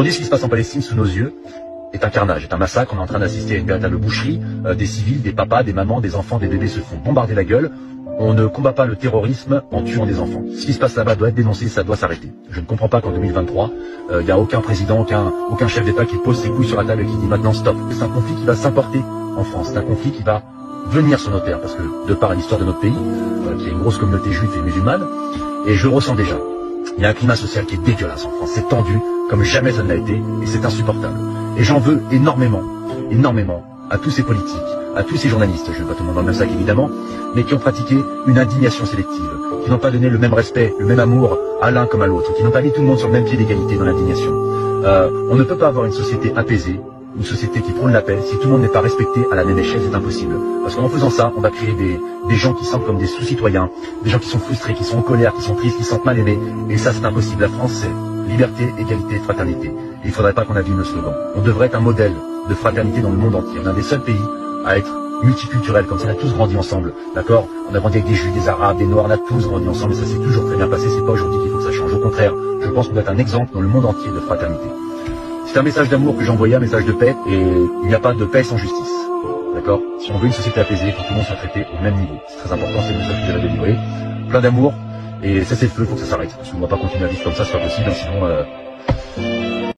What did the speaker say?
Aujourd'hui, ce qui se passe en Palestine sous nos yeux est un carnage, est un massacre. On est en train d'assister à une véritable boucherie. Des civils, des papas, des mamans, des enfants, des bébés se font bombarder la gueule. On ne combat pas le terrorisme en tuant des enfants. Ce qui se passe là-bas doit être dénoncé, ça doit s'arrêter. Je ne comprends pas qu'en 2023, il n'y a aucun président, aucun chef d'État qui pose ses couilles sur la table et qui dit maintenant stop. C'est un conflit qui va s'importer en France. C'est un conflit qui va venir sur nos terres, parce que de par l'histoire de notre pays, qui est une grosse communauté juive et musulmane, et je le ressens déjà. Il y a un climat social qui est dégueulasse en France. C'est tendu comme jamais ça ne l'a été, et c'est insupportable. Et j'en veux énormément, énormément à tous ces politiques, à tous ces journalistes, je ne vais pas tout le monde dans le même sac évidemment, mais qui ont pratiqué une indignation sélective, qui n'ont pas donné le même respect, le même amour à l'un comme à l'autre, qui n'ont pas mis tout le monde sur le même pied d'égalité dans l'indignation. On ne peut pas avoir une société apaisée, une société qui prône la paix, si tout le monde n'est pas respecté à la même échelle, c'est impossible. Parce qu'en faisant ça, on va créer des gens qui sentent comme des sous-citoyens, des gens qui sont frustrés, qui sont en colère, qui sont tristes, qui se sentent mal aimés. Et ça, c'est impossible. La France, c'est liberté, égalité, fraternité. Et il ne faudrait pas qu'on abîme le slogan. On devrait être un modèle de fraternité dans le monde entier. On est un des seuls pays à être multiculturel, comme ça, on a tous grandi ensemble. D'accord? On a grandi avec des Juifs, des Arabes, des Noirs, on a tous grandi ensemble, et ça s'est toujours très bien passé. C'est pas aujourd'hui qu'il faut que ça change. Au contraire, je pense qu'on doit être un exemple dans le monde entier de fraternité. C'est un message d'amour que j'ai envoyé, un message de paix, et il n'y a pas de paix sans justice. D'accord? Si on veut une société apaisée, il faut que tout le monde soit traité au même niveau. C'est très important, c'est le message que j'avais délivré. Plein d'amour, et cessez le feu, il faut que ça s'arrête. Parce qu'on ne va pas continuer à vivre comme ça, c'est pas possible, sinon